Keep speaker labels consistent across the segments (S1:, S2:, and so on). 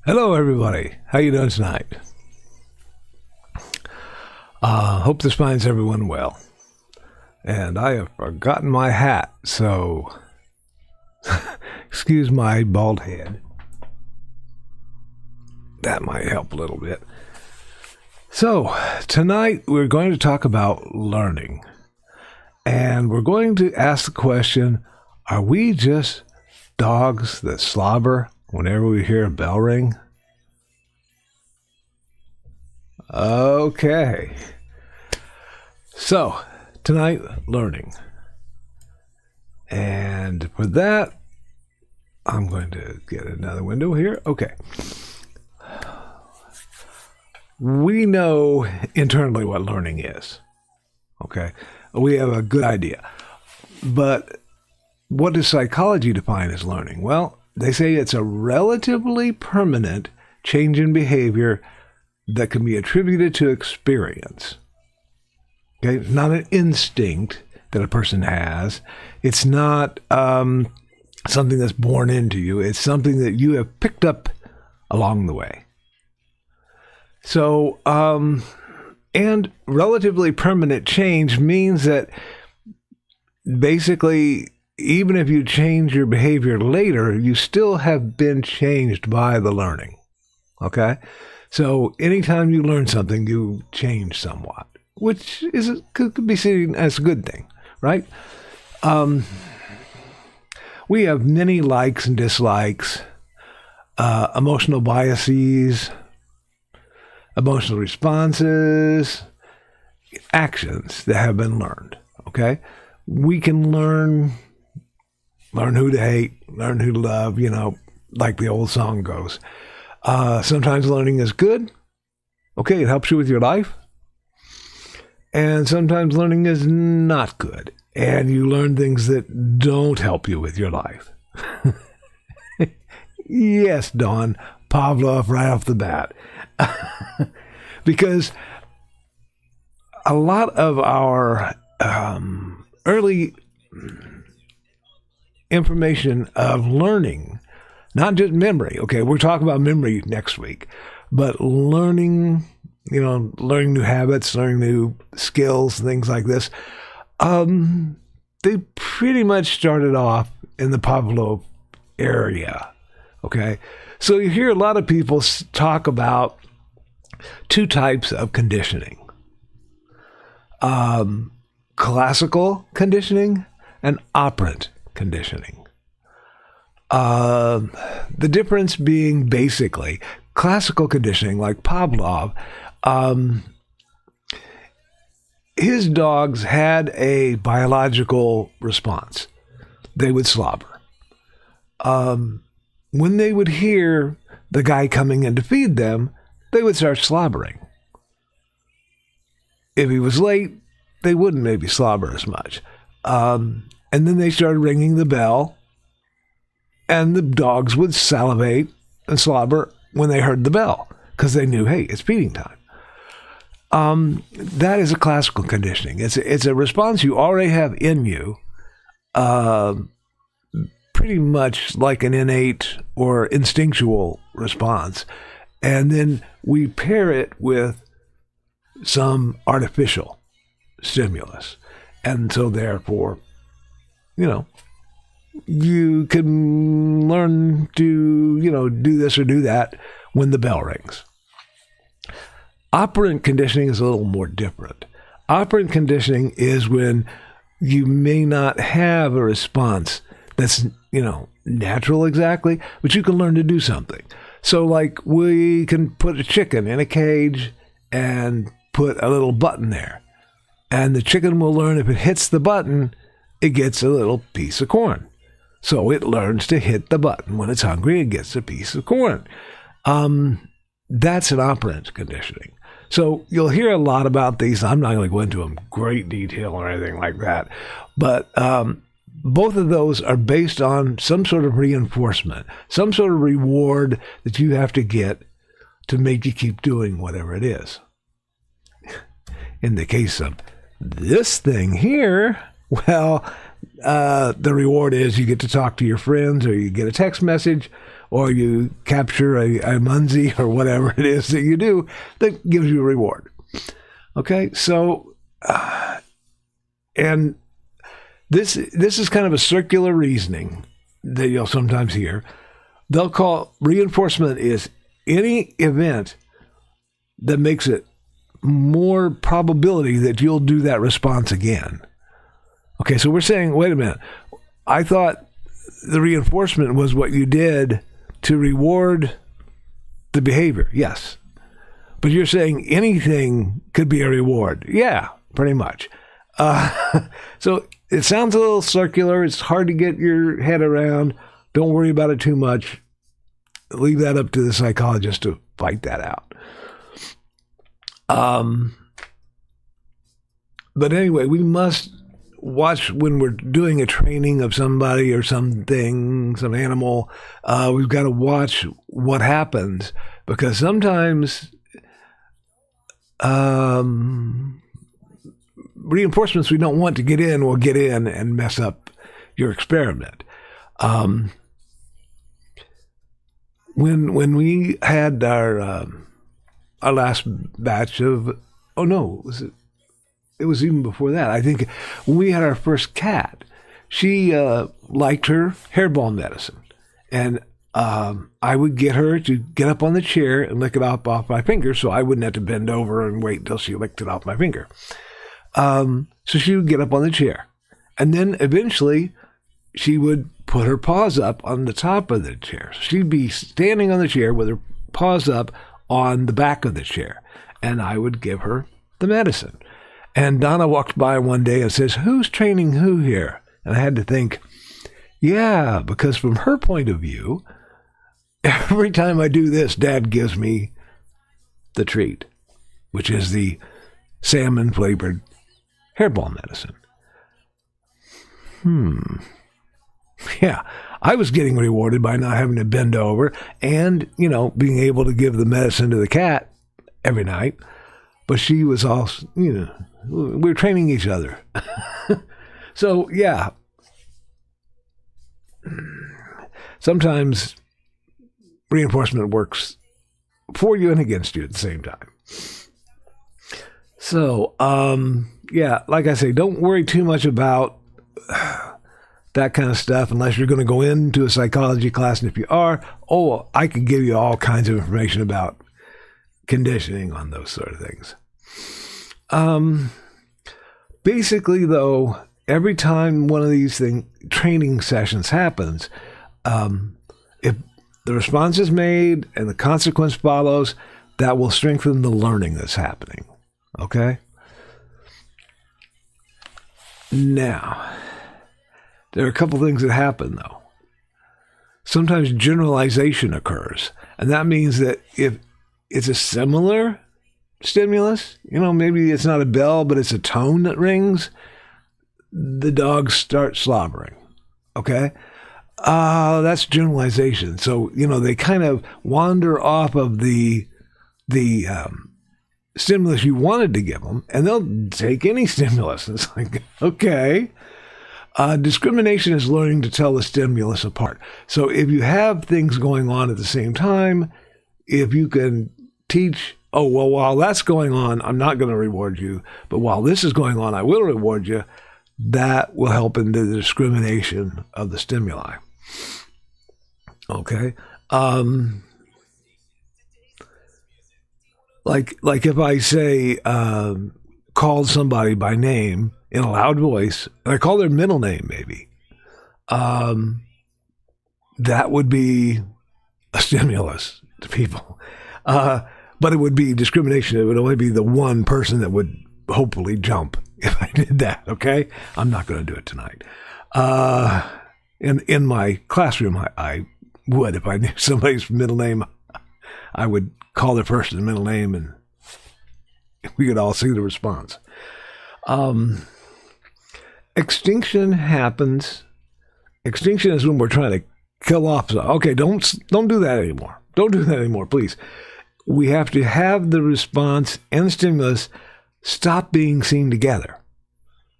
S1: Hello, everybody. How you doing tonight? Hope this finds everyone well. And I have forgotten my hat, so excuse my bald head. That might help a little bit. So, tonight we're going to talk about learning. And we're going to ask the question, are we just dogs that slobber whenever we hear a bell ring? Okay. So, tonight, learning. And for that, I'm going to get another window here. Okay. We know internally what learning is. Okay. We have a good idea. But what does psychology define as learning? Well, they say it's a relatively permanent change in behavior that can be attributed to experience. Okay, it's not an instinct that a person has. It's not something that's born into you. It's something that you have picked up along the way. So, and relatively permanent change means that basically, even if you change your behavior later, you still have been changed by the learning. Okay? So anytime you learn something, you change somewhat, which could be seen as a good thing, right? We have many likes and dislikes, emotional biases, emotional responses, actions that have been learned, okay? We can learn who to hate, learn who to love, like the old song goes. Sometimes learning is good. Okay, it helps you with your life. And sometimes learning is not good. And you learn things that don't help you with your life. Yes, Don, Pavlov right off the bat. Because a lot of our early information of learning, not just memory. Okay, we're talking about memory next week, but learning, learning new habits, learning new skills, things like this. They pretty much started off in the Pavlov area. Okay, so you hear a lot of people talk about two types of conditioning: classical conditioning and operant conditioning. The difference being basically classical conditioning, like Pavlov, his dogs had a biological response. They would slobber. When they would hear the guy coming in to feed them, they would start slobbering. If he was late, they wouldn't maybe slobber as much. And then they started ringing the bell, and the dogs would salivate and slobber when they heard the bell, because they knew, hey, it's feeding time. That is a classical conditioning. It's a response you already have in you, pretty much like an innate or instinctual response. And then we pair it with some artificial stimulus. And so therefore, you can learn to, do this or do that when the bell rings. Operant conditioning is a little more different. Operant conditioning is when you may not have a response that's, natural exactly, but you can learn to do something. So like we can put a chicken in a cage and put a little button there. And the chicken will learn if it hits the button, it gets a little piece of corn. So it learns to hit the button. When it's hungry, it gets a piece of corn. That's an operant conditioning. So you'll hear a lot about these. I'm not going to go into them in great detail or anything like that. But both of those are based on some sort of reinforcement, some sort of reward that you have to get to make you keep doing whatever it is. In the case of this thing here, well, the reward is you get to talk to your friends, or you get a text message, or you capture a munzie or whatever it is that you do that gives you a reward. Okay, so, and this is kind of a circular reasoning that you'll sometimes hear. They'll call reinforcement is any event that makes it more probability that you'll do that response again. Okay, so we're saying, wait a minute, I thought the reinforcement was what you did to reward the behavior. Yes. But you're saying anything could be a reward. Yeah, pretty much. So it sounds a little circular. It's hard to get your head around. Don't worry about it too much. Leave that up to the psychologist to fight that out. But anyway, we must watch when we're doing a training of somebody or something, some animal. We've got to watch what happens, because sometimes reinforcements we don't want to get in will get in and mess up your experiment. When we had our last batch of, it was even before that. I think when we had our first cat, she liked her hairball medicine. And I would get her to get up on the chair and lick it off my finger, so I wouldn't have to bend over and wait until she licked it off my finger. So she would get up on the chair. And then eventually she would put her paws up on the top of the chair. So she'd be standing on the chair with her paws up on the back of the chair. And I would give her the medicine. And Donna walked by one day and says, "Who's training who here?" And I had to think, yeah, because from her point of view, every time I do this, Dad gives me the treat, which is the salmon-flavored hairball medicine. Yeah, I was getting rewarded by not having to bend over and, being able to give the medicine to the cat every night. But she was also, we were training each other. So, yeah. Sometimes reinforcement works for you and against you at the same time. So, yeah, like I say, don't worry too much about that kind of stuff unless you're going to go into a psychology class. And if you are, I could give you all kinds of information about conditioning on those sort of things. Basically, though, every time one of these training sessions happens, if the response is made and the consequence follows, that will strengthen the learning that's happening. Okay? Now, there are a couple things that happen, though. Sometimes generalization occurs, and that means that if it's a similar stimulus, maybe it's not a bell, but it's a tone that rings, the dogs start slobbering. Okay? That's generalization. So, they kind of wander off of the stimulus you wanted to give them, and they'll take any stimulus. It's like, okay. Discrimination is learning to tell the stimulus apart. So if you have things going on at the same time, if you can teach, while that's going on, I'm not going to reward you, but while this is going on, I will reward you, that will help in the discrimination of the stimuli. Okay? Like if I say, called somebody by name in a loud voice, and I call their middle name maybe, that would be a stimulus to people. But it would be discrimination. It would only be the one person that would hopefully jump if I did that, okay? I'm not going to do it tonight. In my classroom, I would. If I knew somebody's middle name, I would call their first and middle name, and we could all see the response. Extinction happens. Extinction is when we're trying to kill off. Okay, don't do that anymore. Don't do that anymore, please. We have to have the response and the stimulus stop being seen together.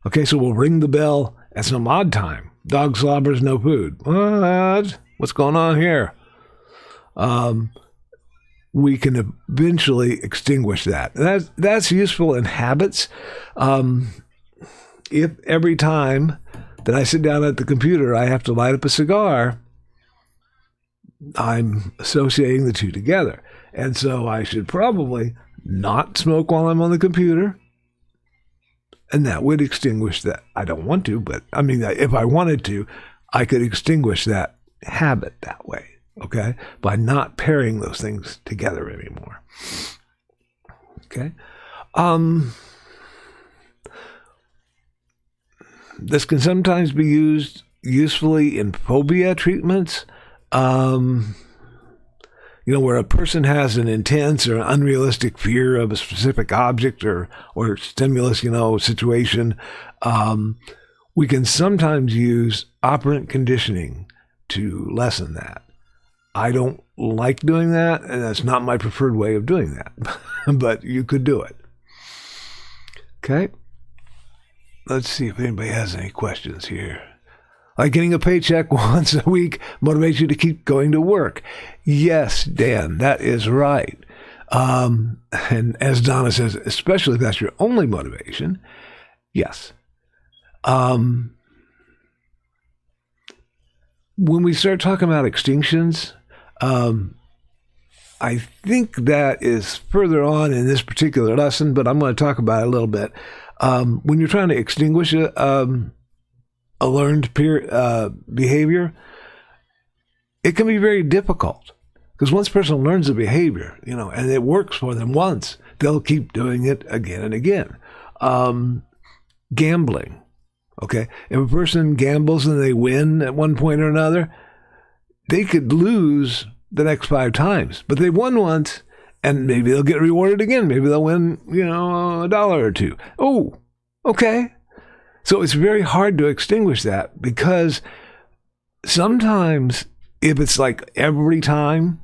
S1: Okay, so we'll ring the bell at some odd time. Dog slobbers, no food. What? What's going on here? we can eventually extinguish that. That's useful in habits. If every time that I sit down at the computer, I have to light up a cigar, I'm associating the two together. And so I should probably not smoke while I'm on the computer. And that would extinguish that. I don't want to, but I mean, if I wanted to, I could extinguish that habit that way, okay? By not pairing those things together anymore. Okay? This can sometimes be used usefully in phobia treatments. Where a person has an intense or unrealistic fear of a specific object or stimulus, situation, we can sometimes use operant conditioning to lessen that. I don't like doing that, and that's not my preferred way of doing that, but you could do it. Okay? Let's see if anybody has any questions here. Like getting a paycheck once a week motivates you to keep going to work. Yes, Dan, that is right. And as Donna says, especially if that's your only motivation, yes. When we start talking about extinctions, I think that is further on in this particular lesson, but I'm going to talk about it a little bit. When you're trying to extinguish a learned behavior, it can be very difficult because once a person learns a behavior, and it works for them once, they'll keep doing it again and again. Gambling, okay? If a person gambles and they win at one point or another, they could lose the next 5 times, but they won once and maybe they'll get rewarded again. Maybe they'll win, $1 or $2. Oh, okay. So it's very hard to extinguish that because sometimes if it's like every time,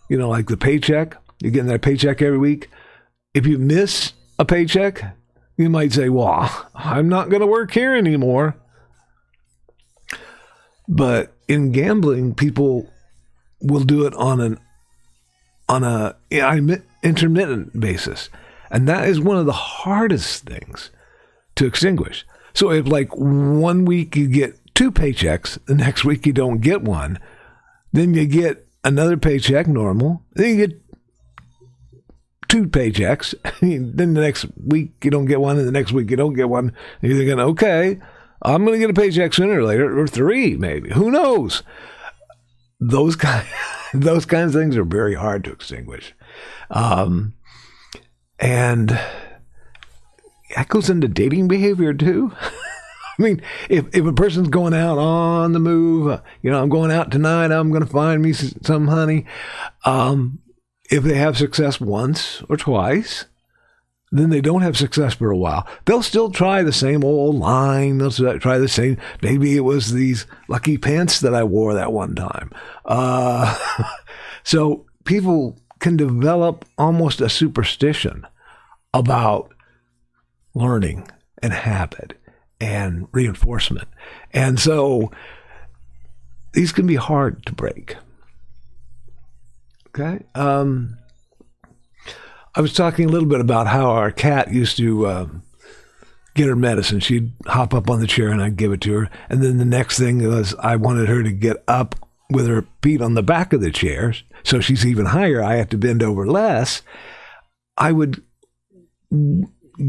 S1: like the paycheck, you're getting that paycheck every week. If you miss a paycheck, you might say, well, I'm not going to work here anymore. But in gambling, people will do it on a intermittent basis. And that is one of the hardest things to extinguish. So if like one week you get 2 paychecks, the next week you don't get one, then you get another paycheck normal, then you get 2 paychecks, then the next week you don't get one, and the next week you don't get one, and you're thinking, okay, I'm going to get a paycheck sooner or later, or 3 maybe, who knows? Those kinds of things are very hard to extinguish. And that goes into dating behavior too. I mean, if a person's going out on the move, I'm going out tonight, I'm going to find me some honey. If they have success once or twice, then they don't have success for a while. They'll still try the same old line. They'll try the same. Maybe it was these lucky pants that I wore that one time. So people can develop almost a superstition about learning and habit and reinforcement. And so these can be hard to break. Okay? I was talking a little bit about how our cat used to get her medicine. She'd hop up on the chair and I'd give it to her. And then the next thing was I wanted her to get up with her feet on the back of the chair. So she's even higher. I have to bend over less. I would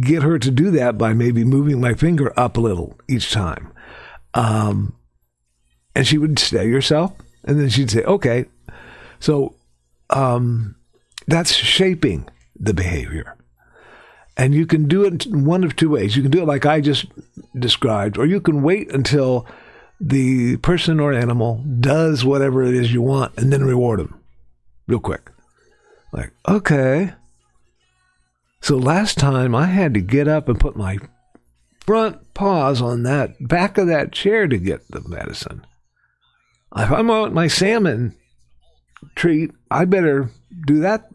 S1: get her to do that by maybe moving my finger up a little each time. And she would steady herself. And then she'd say, okay. So that's shaping the behavior. And you can do it in one of 2 ways. You can do it like I just described, or you can wait until the person or animal does whatever it is you want and then reward them real quick. Like, okay. So last time I had to get up and put my front paws on that back of that chair to get the medicine. If I'm on my salmon treat, I better do that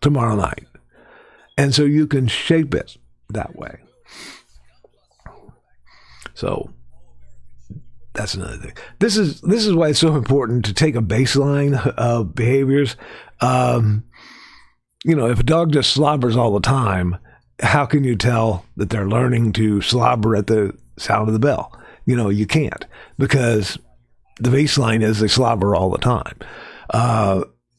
S1: tomorrow night. And so you can shape it that way. So That's another thing. This is why it's so important to take a baseline of behaviors. If a dog just slobbers all the time, how can you tell that they're learning to slobber at the sound of the bell? You can't, because the baseline is they slobber all the time.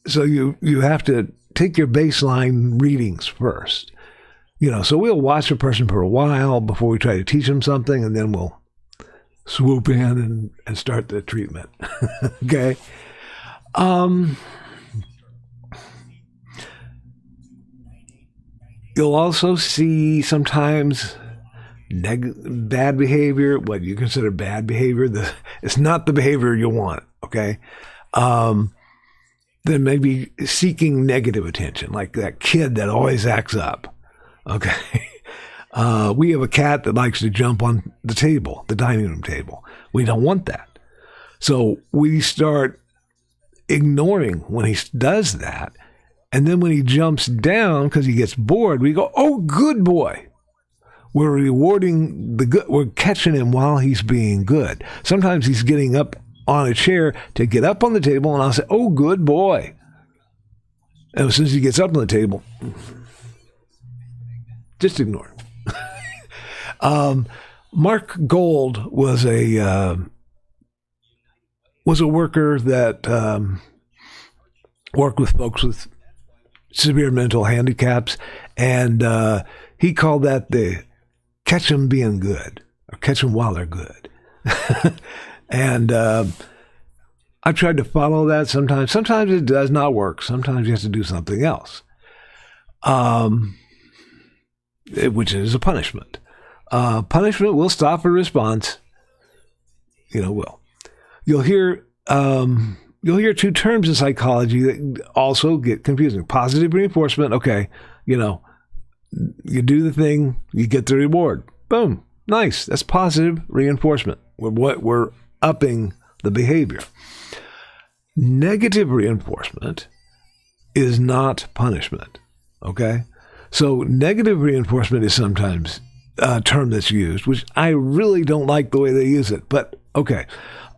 S1: So you have to take your baseline readings first. So we'll watch a person for a while before we try to teach them something, and then we'll swoop in and start the treatment. Okay. You'll also see sometimes bad behavior, what you consider bad behavior. It's not the behavior you want, okay? Then maybe seeking negative attention, like that kid that always acts up, okay? We have a cat that likes to jump on the table, the dining room table. We don't want that. So we start ignoring when he does that. And then when he jumps down because he gets bored, we go, oh, good boy. We're rewarding the good. We're catching him while he's being good. Sometimes he's getting up on a chair to get up on the table, and I'll say, oh, good boy. And as soon as he gets up on the table, just ignore him. Mark Gold was a worker that worked with folks with severe mental handicaps, and he called that the catch them being good, or catch them while they're good. And I've tried to follow that sometimes. Sometimes it does not work. Sometimes you have to do something else, which is a punishment. Punishment will stop a response. Will. You'll hear two terms in psychology that also get confusing. Positive reinforcement. Okay, you do the thing, you get the reward. Boom. Nice. That's positive reinforcement. We're upping the behavior. Negative reinforcement is not punishment. Okay? So negative reinforcement is sometimes a term that's used, which I really don't like the way they use it. But okay.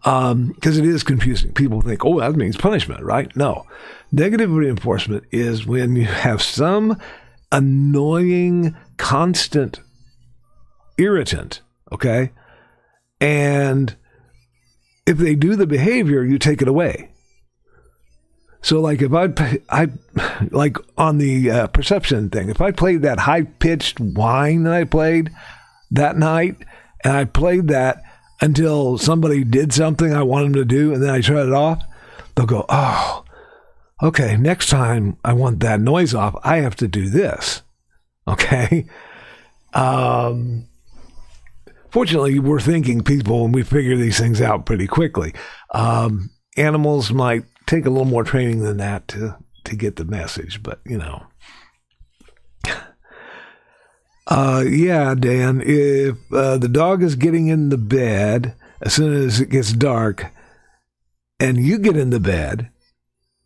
S1: Because it is confusing. People think, oh, that means punishment, right? No. Negative reinforcement is when you have some annoying, constant irritant, okay? And if they do the behavior, you take it away. So like if I like on the perception thing, if I played that high-pitched whine that I played that night, and I played that until somebody did something I want them to do, and then I shut it off, they'll go, oh, okay, next time I want that noise off, I have to do this. Okay? Fortunately, we're thinking people, and we figure these things out pretty quickly. Animals might take a little more training than that to get the message, but, yeah, Dan, if the dog is getting in the bed as soon as it gets dark and you get in the bed,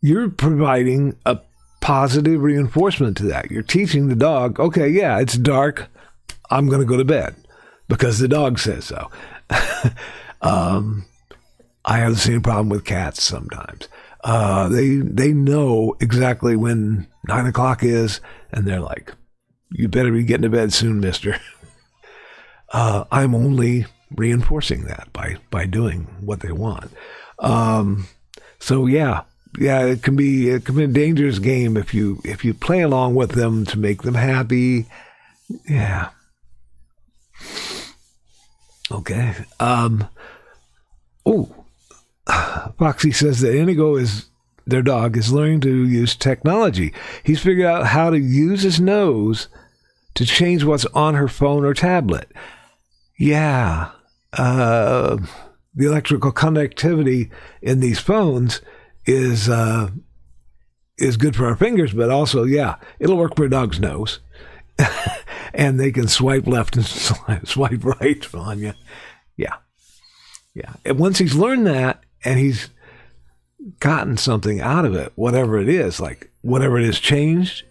S1: you're providing a positive reinforcement to that. You're teaching the dog, okay, yeah, it's dark. I'm going to go to bed because the dog says so. I have the same problem with cats sometimes. They know exactly when 9 o'clock is, and they're like, you better be getting to bed soon, mister. I'm only reinforcing that by doing what they want. So yeah, it can be a dangerous game if you play along with them to make them happy. Yeah. Okay. Foxy says that Inigo their dog is learning to use technology. He's figured out how to use his nose to change what's on her phone or tablet. Yeah. The electrical conductivity in these phones is good for our fingers, but also, yeah, it'll work for a dog's nose. And they can swipe left and swipe right on you. Yeah. Yeah. And once he's learned that and he's gotten something out of it, whatever it is, like whatever it is changed,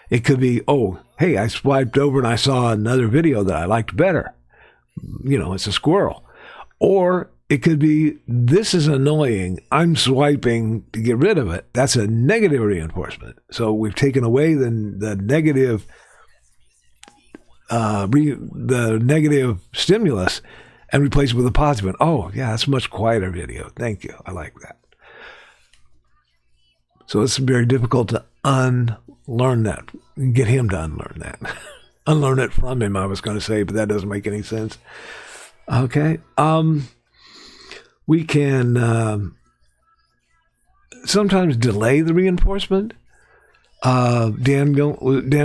S1: it could be, oh, hey, I swiped over and I saw another video that I liked better. It's a squirrel. Or It could be, this is annoying. I'm swiping to get rid of it. That's a negative reinforcement. So we've taken away the negative, the negative stimulus and replaced it with a positive one. Oh, yeah, that's a much quieter video. Thank you. I like that. So it's very difficult to unlearn that, get him to unlearn that. Unlearn it from him, I was going to say, but that doesn't make any sense. Okay. We can sometimes delay the reinforcement. Dan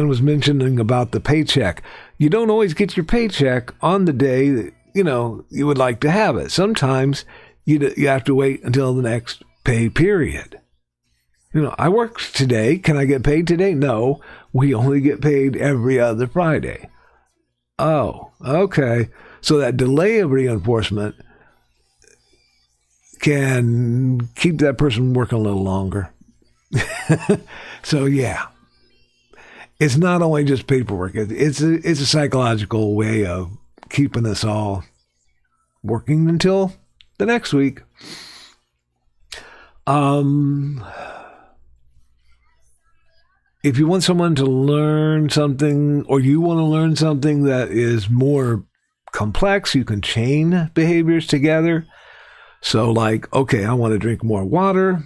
S1: was mentioning about the paycheck. You don't always get your paycheck on the day that, you would like to have it. Sometimes you have to wait until the next pay period. I worked today. Can I get paid today? No, we only get paid every other Friday. Oh, okay. So that delay of reinforcement can keep that person working a little longer. So yeah, it's not only just paperwork. It's a psychological way of keeping us all working until the next week. If you want someone to learn something, or you want to learn something that is more complex, you can chain behaviors together. So like, okay, I want to drink more water.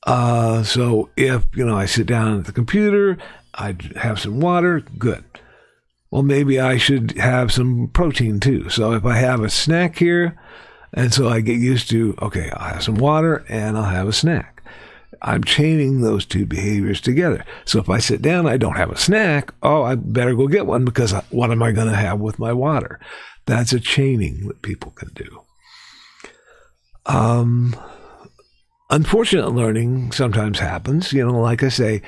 S1: So if, I sit down at the computer, I have some water, good. Well, maybe I should have some protein too. So if I have a snack here, and so I get used to, okay, I'll have some water and I'll have a snack. I'm chaining those two behaviors together. So if I sit down, I don't have a snack. Oh, I better go get one, because what am I going to have with my water? That's a chaining that people can do. Unfortunate learning sometimes happens. Like I say,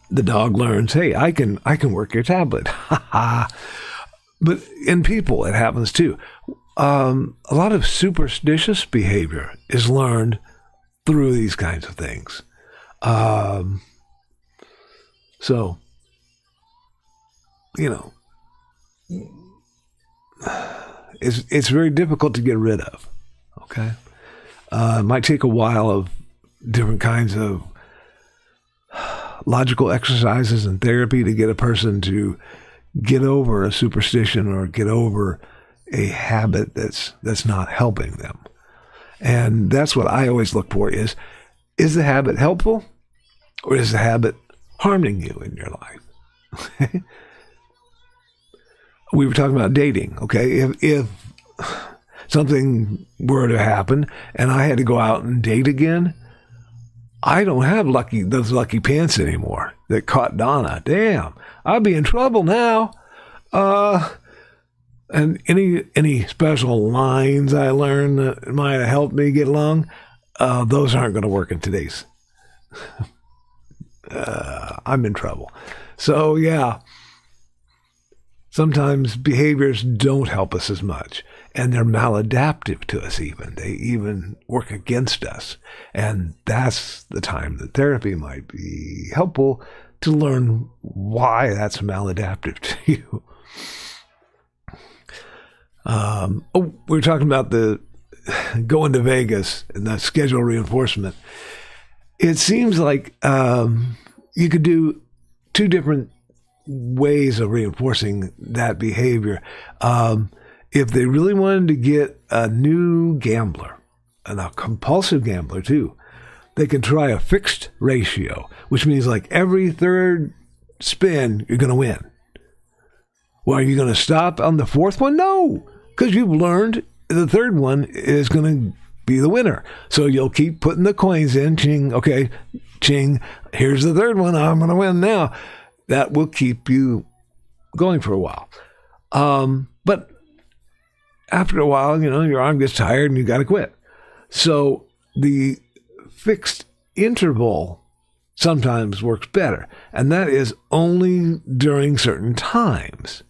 S1: the dog learns, hey, I can work your tablet. But in people, it happens too. A lot of superstitious behavior is learned through these kinds of things. So, it's very difficult to get rid of. Okay. It might take a while of different kinds of logical exercises and therapy to get a person to get over a superstition or get over a habit that's not helping them. And that's what I always look for is the habit helpful, or is the habit harming you in your life? We were talking about dating, okay? If something were to happen and I had to go out and date again, I don't have those lucky pants anymore that caught Donna. Damn, I'd be in trouble now. And any special lines I learned that might have helped me get along, those aren't going to work in today's. I'm in trouble. So yeah, sometimes behaviors don't help us as much, and they're maladaptive to us even. They even work against us. And that's the time that therapy might be helpful to learn why that's maladaptive to you. We were talking about the going to Vegas and the schedule reinforcement. It seems like you could do two different ways of reinforcing that behavior. If they really wanted to get a new gambler, and a compulsive gambler too, they can try a fixed ratio, which means like every third spin, you're going to win. Well, are you going to stop on the fourth one? No, because you've learned the third one is going to be the winner. So you'll keep putting the coins in. Ching, okay, ching, here's the third one. I'm going to win now. That will keep you going for a while. But after a while, your arm gets tired and you got to quit. So the fixed interval sometimes works better. And that is only during certain times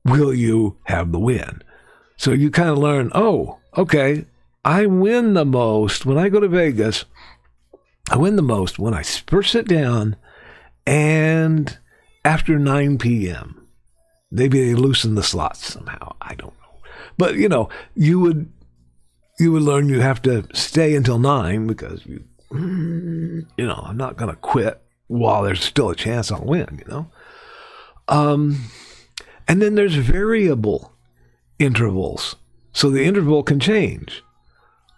S1: will you have the win. So you kind of learn, oh, okay, I win the most when I go to Vegas. I win the most when I first sit down and after 9 p.m. Maybe they loosen the slots somehow. I don't know. But, you would you would learn you have to stay until 9 because I'm not going to quit while there's still a chance I'll win, And then there's variable intervals. So the interval can change.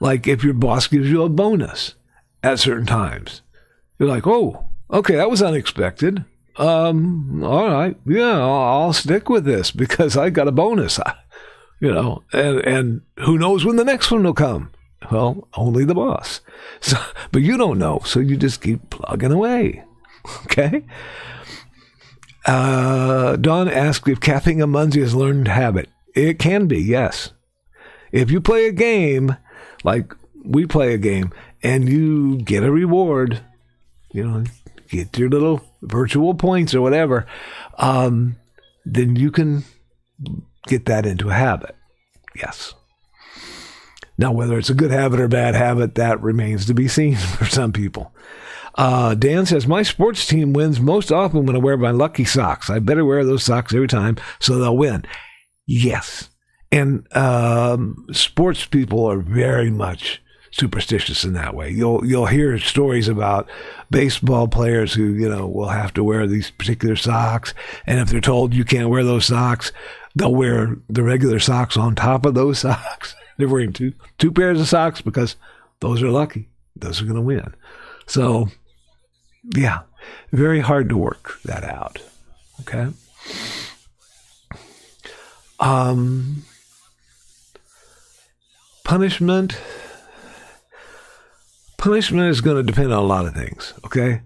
S1: Like if your boss gives you a bonus at certain times, you're like, oh, okay, that was unexpected. All right, yeah, I'll stick with this because I got a bonus, and who knows when the next one will come? Well, only the boss. So, but you don't know, so you just keep plugging away. Okay? Don asked if Kathy and Munzie has learned habit. It can be, yes. If you play a game, like we play a game, and you get a reward, get your little virtual points or whatever, then you can get that into a habit. Yes. Now, whether it's a good habit or bad habit, that remains to be seen for some people. Dan says, my sports team wins most often when I wear my lucky socks. I better wear those socks every time so they'll win. Yes. And sports people are very much superstitious in that way. You'll hear stories about baseball players who, will have to wear these particular socks. And if they're told you can't wear those socks, they'll wear the regular socks on top of those socks. They're wearing two pairs of socks because those are lucky. Those are going to win. So, yeah, very hard to work that out. Okay. Punishment is going to depend on a lot of things. Okay.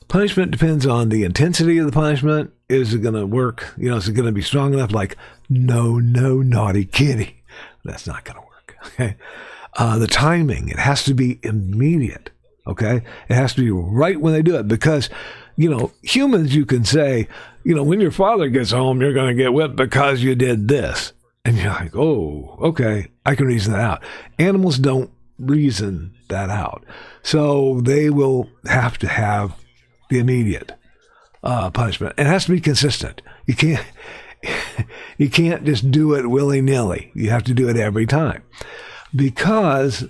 S1: Punishment depends on the intensity of the punishment. Is it going to work? Is it going to be strong enough? Like, no, naughty kitty. That's not going to work. Okay. The timing, it has to be immediate. Okay. It has to be right when they do it because, humans, you can say, when your father gets home, you're going to get whipped because you did this. And you're like, oh, okay, I can reason that out. Animals don't reason that out. So they will have to have the immediate punishment. It has to be consistent. You can't just do it willy-nilly. You have to do it every time. Because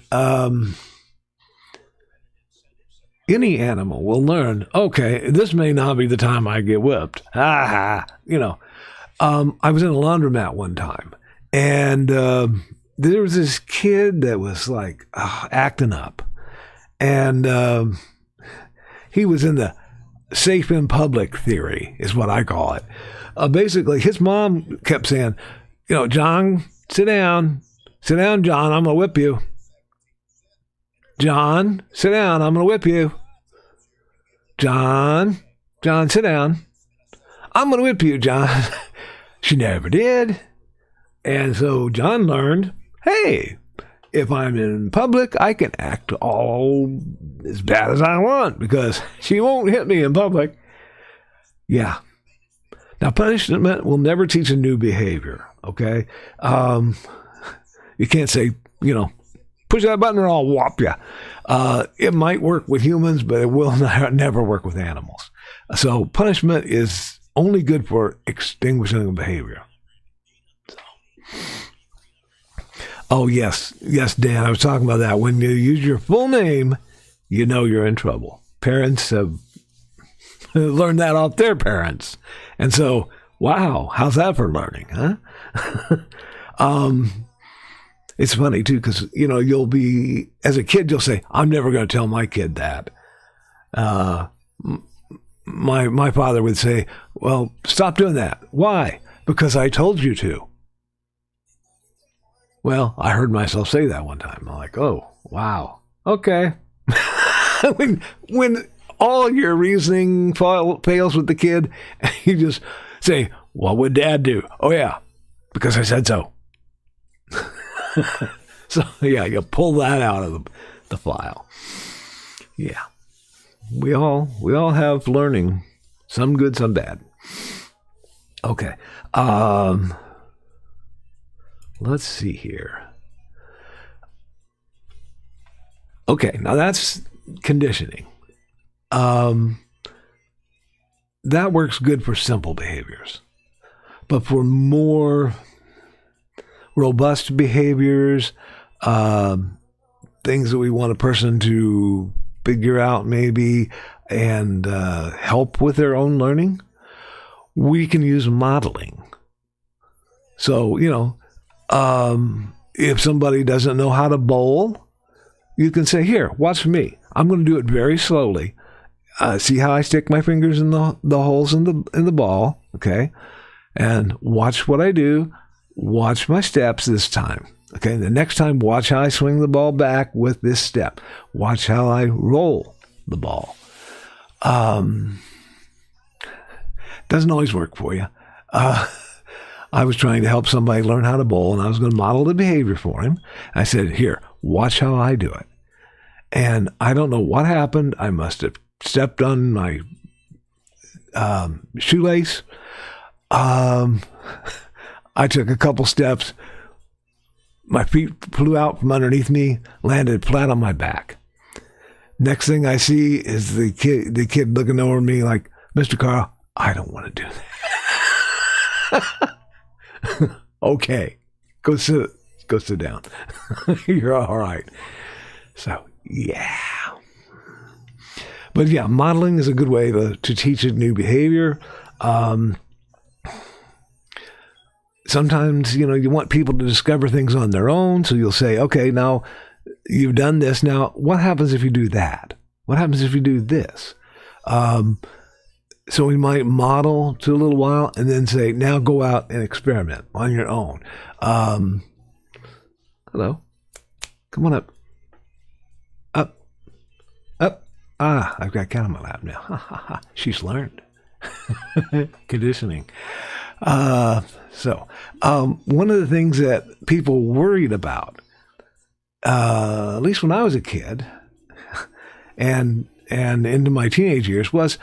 S1: any animal will learn, okay, this may not be the time I get whipped. I was in a laundromat one time, and there was this kid that was like acting up, and he was in the safe in public theory, is what I call it. Basically, his mom kept saying, John, sit down. Sit down, John, I'm going to whip you. John, sit down, I'm going to whip you. John, sit down. I'm going to whip you, John. She never did. And so John learned, hey, if I'm in public, I can act all as bad as I want because she won't hit me in public. Yeah. Now, punishment will never teach a new behavior, okay? You can't say, push that button or I'll whop you. It might work with humans, but it will never work with animals. So punishment is only good for extinguishing a behavior. So. Oh, yes, Dan, I was talking about that. When you use your full name, you're in trouble. Parents have learned that off their parents. And so, wow, how's that for learning, huh? It's funny, too, because, you'll be, as a kid, you'll say, I'm never going to tell my kid that. My father would say, well, stop doing that. Why? Because I told you to. Well, I heard myself say that one time. I'm like, oh, wow. Okay. when all your reasoning fails with the kid, you just say, what would Dad do? Oh, yeah, because I said so. So, yeah, you pull that out of the file. Yeah. We all have learning. Some good, some bad. Okay. Let's see here. Okay, now that's conditioning. That works good for simple behaviors. But for more robust behaviors, things that we want a person to figure out maybe and help with their own learning, we can use modeling. So, if somebody doesn't know how to bowl, you can say, here, watch me. I'm going to do it very slowly. See how I stick my fingers in the holes in the ball, okay? And watch what I do. Watch my steps this time, okay? The next time, watch how I swing the ball back with this step. Watch how I roll the ball. Doesn't always work for you. I was trying to help somebody learn how to bowl, and I was going to model the behavior for him. I said, here, watch how I do it. And I don't know what happened. I must have stepped on my shoelace. I took a couple steps. My feet flew out from underneath me, landed flat on my back. Next thing I see is the kid looking over me like, Mr. Carl, I don't want to do that. Okay, go sit down. You're all right. So, yeah. But yeah, modeling is a good way to teach a new behavior. Sometimes, you want people to discover things on their own. So you'll say, okay, now you've done this. Now, what happens if you do that? What happens if you do this? So we might model to a little while and then say, now go out and experiment on your own. Hello. Come on up. Up. I've got cat on my lap now. She's learned. Conditioning. So one of the things that people worried about, at least when I was a kid and into my teenage years, was,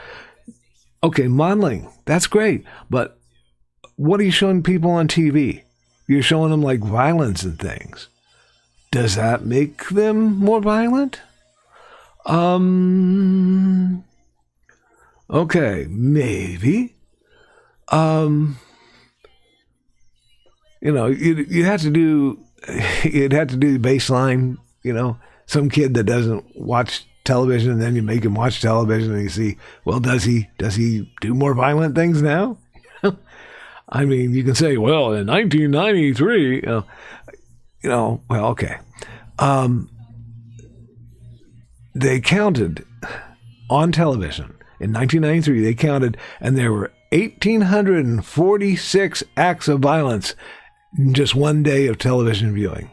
S1: okay, modeling, that's great, but what are you showing people on TV? You're showing them like violence and things. Does that make them more violent? Okay, maybe. You'd have to do the baseline, some kid that doesn't watch television, and then you make him watch television and you see, well, does he do more violent things now? I mean, you can say, well, in 1993, well, okay. They counted on television in 1993, they counted, and there were 1,846 acts of violence in just one day of television viewing.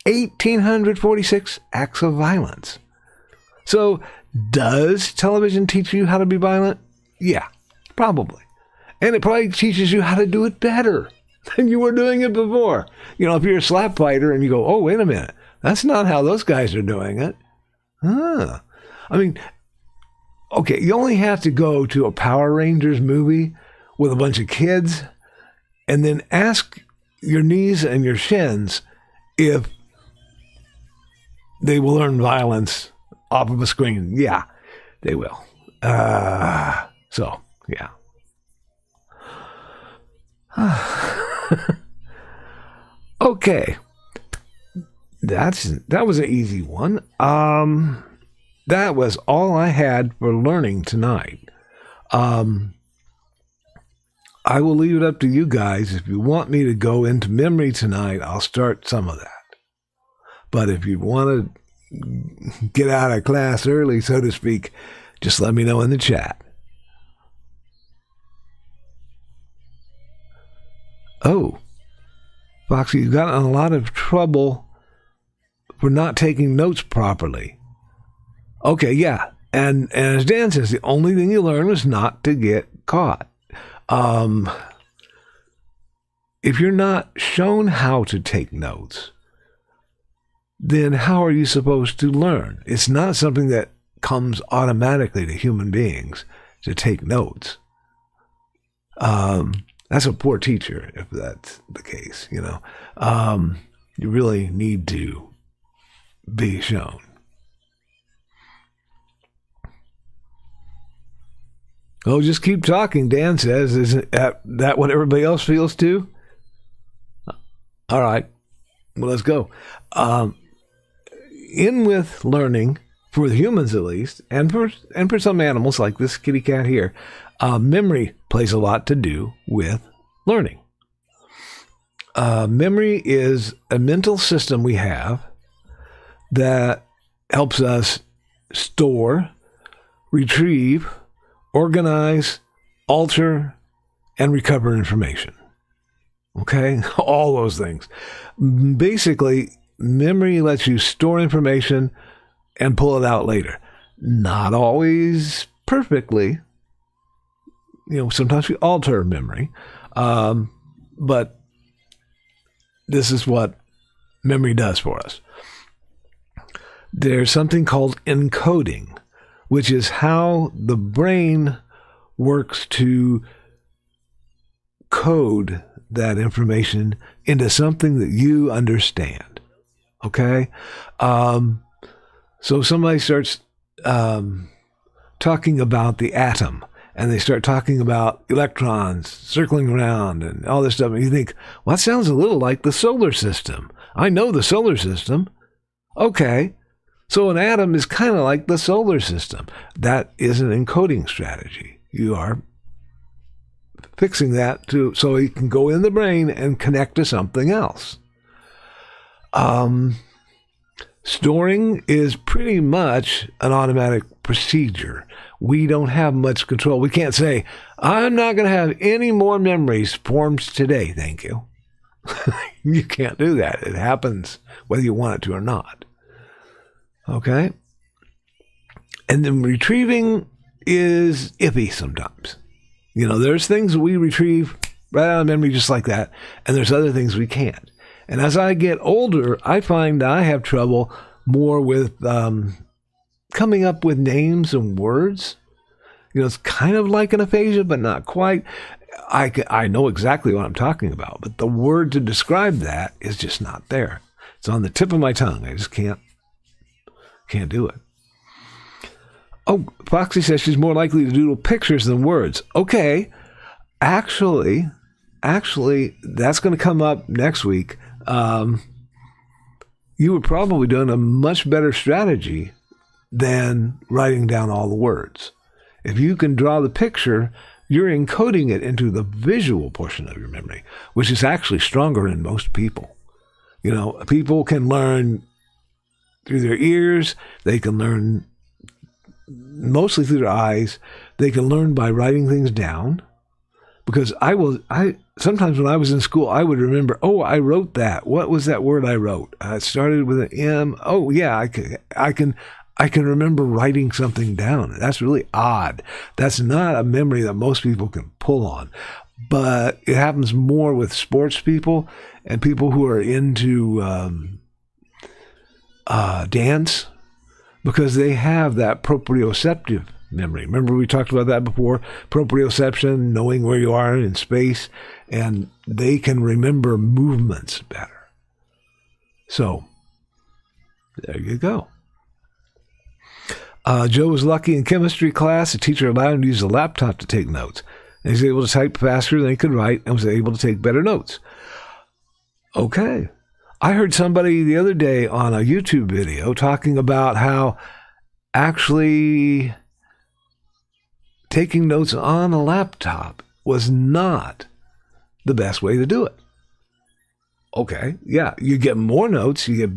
S1: 1,846 acts of violence. So, does television teach you how to be violent? Yeah, probably. And it probably teaches you how to do it better than you were doing it before. If you're a slap fighter and you go, oh, wait a minute, that's not how those guys are doing it. I mean, okay, you only have to go to a Power Rangers movie with a bunch of kids and then ask your knees and your shins if they will learn violence off of a screen. Yeah, they will. So, yeah. Okay. That was an easy one. That was all I had for learning tonight. I will leave it up to you guys. If you want me to go into memory tonight, I'll start some of that. But if you want to get out of class early, so to speak, just let me know in the chat. Oh, Foxy, you've gotten in a lot of trouble for not taking notes properly. Okay, yeah. And as Dan says, the only thing you learn is not to get caught. If you're not shown how to take notes, then how are you supposed to learn? It's not something that comes automatically to human beings to take notes. That's a poor teacher if that's the case, You really need to be shown. Oh, just keep talking, Dan says. Isn't that what everybody else feels too? All right. Well, let's go. In with learning, for the humans at least, and for some animals like this kitty cat here, memory plays a lot to do with learning. Memory is a mental system we have that helps us store, retrieve, organize, alter, and recover information. Okay? All those things. Basically, memory lets you store information and pull it out later. Not always perfectly. Sometimes we alter memory. But this is what memory does for us. There's something called encoding, which is how the brain works to code that information into something that you understand. Okay? So somebody starts talking about the atom, and they start talking about electrons circling around and all this stuff, and you think, well, that sounds a little like the solar system. I know the solar system. Okay, so an atom is kind of like the solar system. That is an encoding strategy. You are fixing that so it can go in the brain and connect to something else. Storing is pretty much an automatic procedure. We don't have much control. We can't say, I'm not going to have any more memories formed today, thank you. You can't do that. It happens whether you want it to or not. Okay? And then retrieving is iffy sometimes. There's things we retrieve right out of memory just like that, and there's other things we can't. And as I get older, I find I have trouble more with coming up with names and words. It's kind of like an aphasia, but not quite. I know exactly what I'm talking about, but the word to describe that is just not there. It's on the tip of my tongue. I just can't do it. Oh, Foxy says she's more likely to doodle pictures than words. Okay. Actually, that's going to come up next week. You were probably doing a much better strategy than writing down all the words. If you can draw the picture, you're encoding it into the visual portion of your memory, which is actually stronger in most people. People can learn through their ears. They can learn mostly through their eyes. They can learn by writing things down. Because sometimes when I was in school, I would remember, I wrote that. What was that word I wrote? It started with an M. Oh yeah, I can remember writing something down. That's really odd. That's not a memory that most people can pull on. But it happens more with sports people and people who are into dance, because they have that proprioceptive memory. Remember we talked about that before? Proprioception, knowing where you are in space, and they can remember movements better. So, there you go. Joe was lucky in chemistry class. The teacher allowed him to use a laptop to take notes. And he was able to type faster than he could write and was able to take better notes. Okay. I heard somebody the other day on a YouTube video talking about how actually taking notes on a laptop was not the best way to do it. Okay, yeah, you get more notes, you get,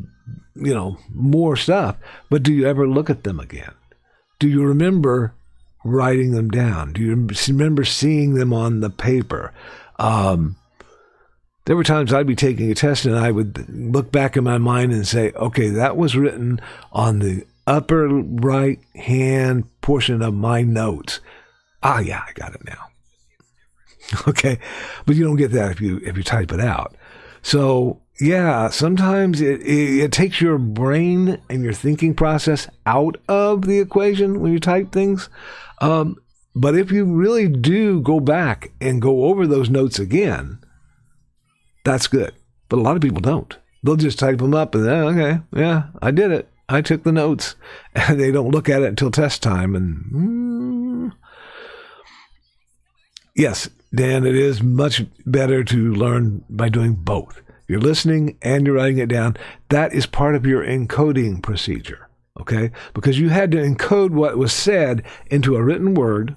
S1: more stuff, but do you ever look at them again? Do you remember writing them down? Do you remember seeing them on the paper? There were times I'd be taking a test and I would look back in my mind and say, okay, that was written on the upper right hand portion of my notes. Ah, yeah, I got it now. Okay, but you don't get that if you type it out. So yeah, sometimes it takes your brain and your thinking process out of the equation when you type things. But if you really do go back and go over those notes again, that's good. But a lot of people don't. They'll just type them up and okay, yeah, I did it. I took the notes, and they don't look at it until test time. And yes, Dan, it is much better to learn by doing both. You're listening and you're writing it down. That is part of your encoding procedure, okay? Because you had to encode what was said into a written word,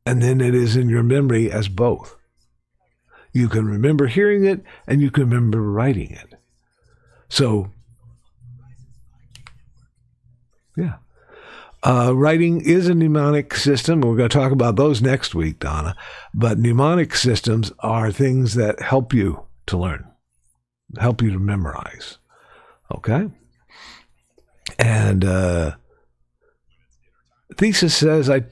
S1: and then it is in your memory as both. You can remember hearing it, and you can remember writing it. So, yeah. Writing is a mnemonic system. We're going to talk about those next week, Donna. But mnemonic systems are things that help you to learn, help you to memorize. Okay? And Thesis says, I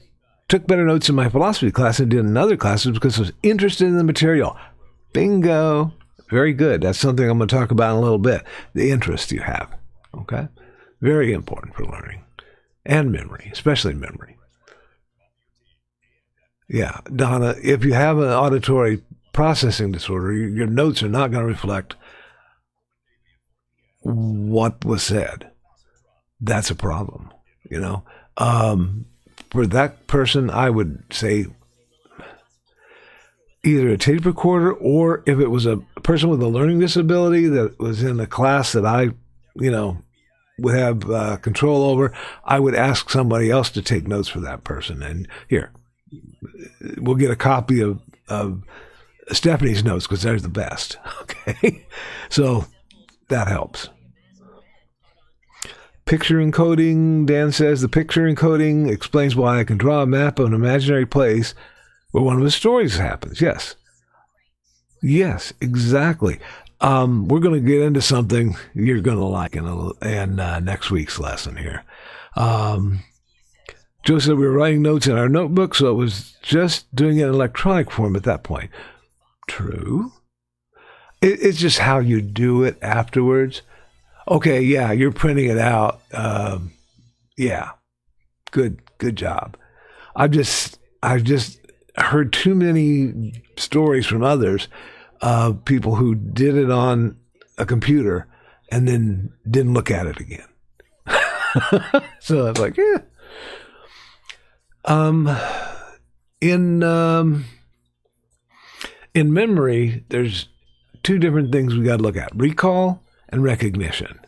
S1: took better notes in my philosophy class and did in other classes because I was interested in the material. Bingo. Very good. That's something I'm going to talk about in a little bit. The interest you have. Okay? Very important for learning. And memory, especially memory. Yeah, Donna, if you have an auditory processing disorder, your notes are not going to reflect what was said. That's a problem, you know. For that person, I would say either a tape recorder, or if it was a person with a learning disability that was in a class that I, would have control over, I would ask somebody else to take notes for that person. And here, we'll get a copy of Stephanie's notes because they're the best. Okay, so that helps. Picture encoding, Dan says, the picture encoding explains why I can draw a map of an imaginary place where one of his stories happens. Yes. Yes, exactly. We're going to get into something you're going to like in next week's lesson here. Joe said we were writing notes in our notebook, so it was just doing it in electronic form at that point. True. It's just how you do it afterwards. Okay, yeah, you're printing it out. Yeah, good job. I've just heard too many stories from others of people who did it on a computer and then didn't look at it again. So I was like, yeah. In memory, there's two different things we got to look at: recall and recognition.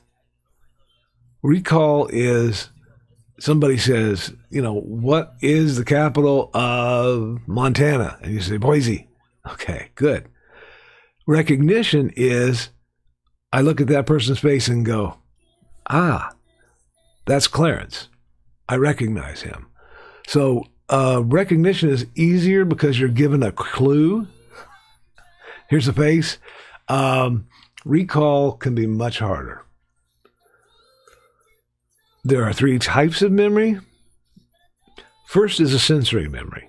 S1: Recall is somebody says, what is the capital of Montana? And you say, Boise. Okay, good. Recognition is I look at that person's face and go, that's Clarence. I recognize him. So recognition is easier because you're given a clue. Here's the face. Recall can be much harder. There are three types of memory. First is a sensory memory.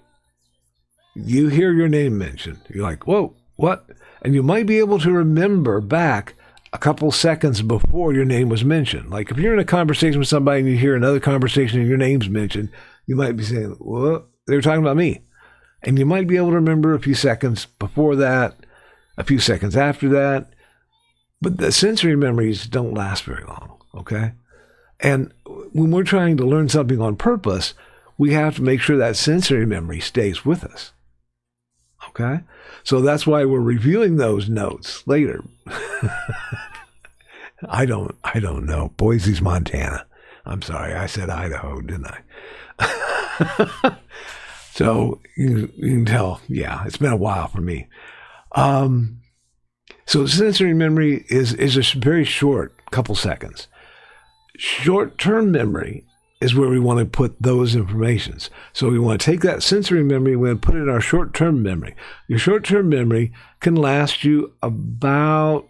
S1: You hear your name mentioned. You're like, whoa, what? And you might be able to remember back a couple seconds before your name was mentioned. Like if you're in a conversation with somebody and you hear another conversation and your name's mentioned, you might be saying, well, they were talking about me. And you might be able to remember a few seconds before that, a few seconds after that. But the sensory memories don't last very long, okay? And when we're trying to learn something on purpose, we have to make sure that sensory memory stays with us, okay? So that's why we're reviewing those notes later. I don't know. Boise's Montana. I'm sorry, I said Idaho, didn't I? So you can tell, yeah, it's been a while for me. So sensory memory is a very short couple seconds. Short-term memory is where we want to put those informations. So we want to take that sensory memory, we want to put it in our short-term memory. Your short-term memory can last you about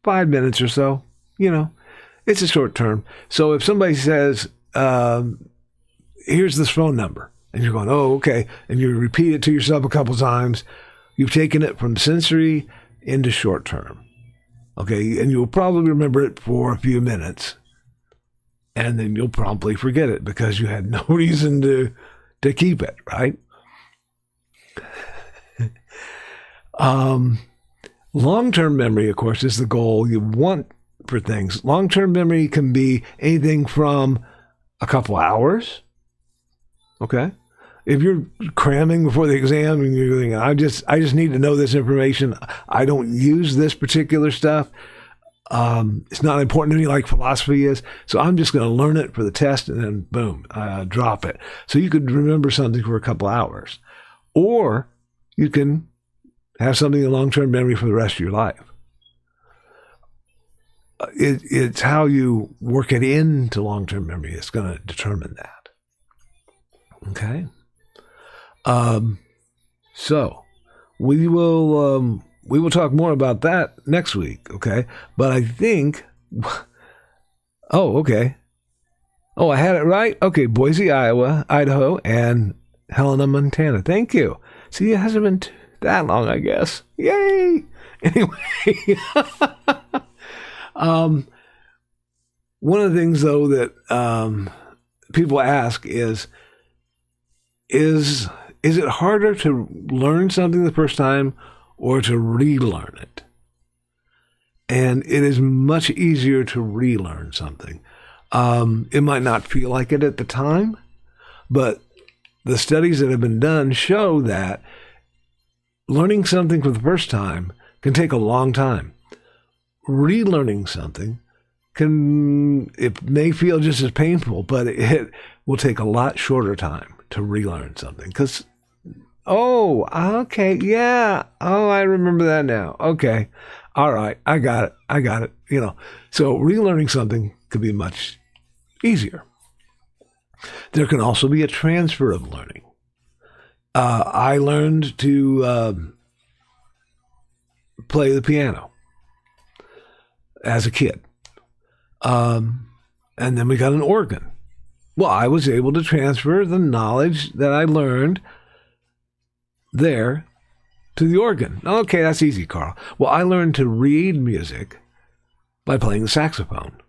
S1: 5 minutes or so. It's a short term. So if somebody says, here's this phone number, and you're going, oh, okay, and you repeat it to yourself a couple times, you've taken it from sensory into short term. Okay, and you'll probably remember it for a few minutes, and then you'll promptly forget it because you had no reason to keep it, right? Long-term memory, of course, is the goal you want for things. Long-term memory can be anything from a couple hours, okay? If you're cramming before the exam and you're thinking, I just need to know this information. I don't use this particular stuff. It's not important to me like philosophy is. So I'm just going to learn it for the test and then boom, drop it. So you could remember something for a couple hours. Or you can have something in long-term memory for the rest of your life. It's how you work it into long-term memory that's going to determine that. Okay? So we will talk more about that next week, okay? But I think, okay. I had it right? Okay, Boise, Idaho, and Helena, Montana. Thank you. See, it hasn't been that long, I guess. Yay! Anyway, one of the things, though, that people ask is it harder to learn something the first time or to relearn it? And it is much easier to relearn something. It might not feel like it at the time, but the studies that have been done show that learning something for the first time can take a long time. Relearning something it may feel just as painful, but it will take a lot shorter time to relearn something. Because, okay, yeah, I remember that now. Okay, all right, I got it, So relearning something could be much easier. There can also be a transfer of learning. I learned to play the piano as a kid. And then we got an organ. Well, I was able to transfer the knowledge that I learned there to the organ. Okay, that's easy, Carl. Well, I learned to read music by playing the saxophone.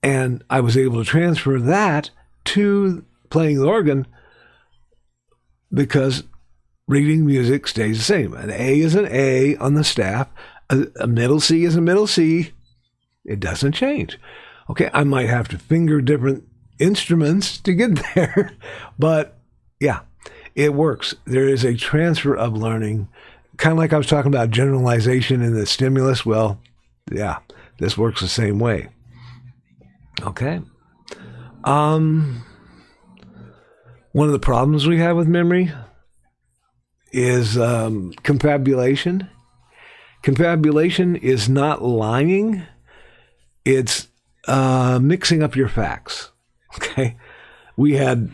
S1: And I was able to transfer that to playing the organ because reading music stays the same. An A is an A on the staff. A middle C is a middle C. It doesn't change. Okay, I might have to finger different instruments to get there, but yeah, it works. There is a transfer of learning, kind of like I was talking about generalization in the stimulus. Well, yeah, this works the same way. Okay. One of the problems we have with memory is confabulation. Confabulation is not lying. It's mixing up your facts. Okay. We were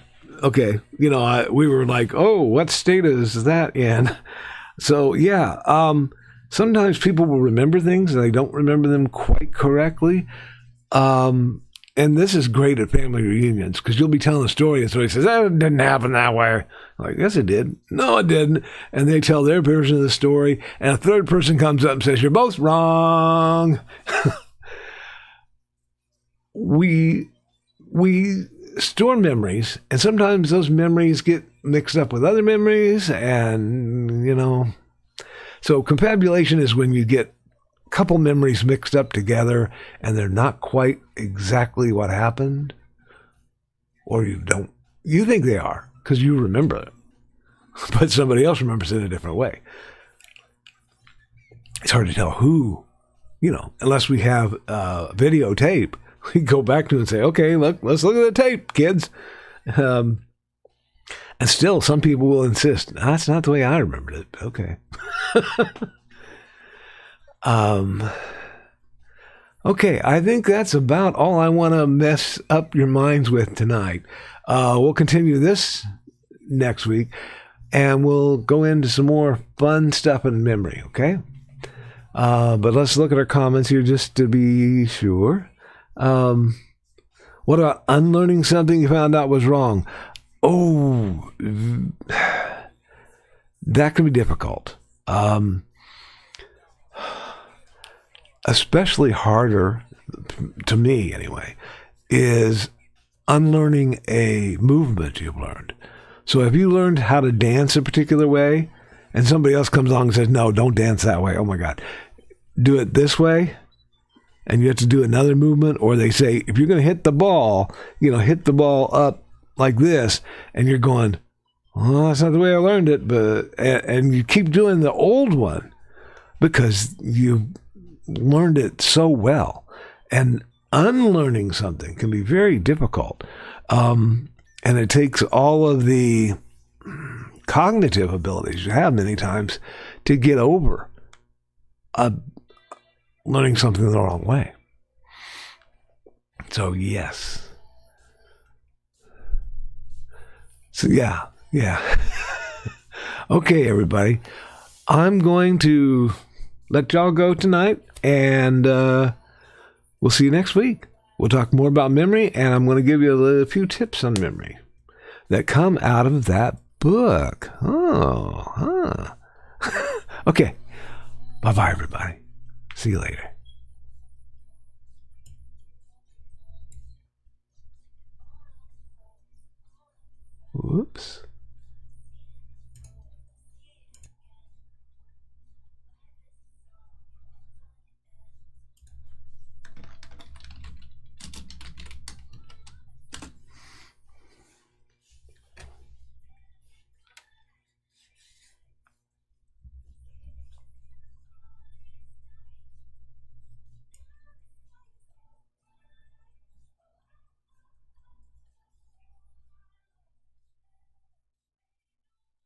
S1: like, what state is that in? So, yeah. Sometimes people will remember things and they don't remember them quite correctly. And this is great at family reunions because you'll be telling a story and somebody says, it didn't happen that way. I'm like, yes, it did. No, it didn't. And they tell their version of the story. And a third person comes up and says, you're both wrong. We store memories, and sometimes those memories get mixed up with other memories, and, So confabulation is when you get a couple memories mixed up together, and they're not quite exactly what happened, or you think they are, because you remember it, but somebody else remembers it a different way. It's hard to tell who, unless we have videotape. We go back to it and say, okay, let's look at the tape, kids. And still, some people will insist, that's not the way I remembered it. Okay. Okay, I think that's about all I want to mess up your minds with tonight. We'll continue this next week, and we'll go into some more fun stuff in memory, okay? But let's look at our comments here just to be sure. What about unlearning something you found out was wrong? Oh, that can be difficult. Especially harder, to me anyway, is unlearning a movement you've learned. So if you learned how to dance a particular way, and somebody else comes along and says, no, don't dance that way. Oh my God. Do it this way. And you have to do another movement, or they say, if you're going to hit the ball, hit the ball up like this, and you're going, "Oh, that's not the way I learned it," and you keep doing the old one because you learned it so well. And unlearning something can be very difficult. And it takes all of the cognitive abilities you have many times to get over learning something the wrong way. So, yes. So, yeah. Okay, everybody. I'm going to let y'all go tonight, and we'll see you next week. We'll talk more about memory, and I'm going to give you a few tips on memory that come out of that book. Okay. Bye-bye, everybody. See you later. Whoops.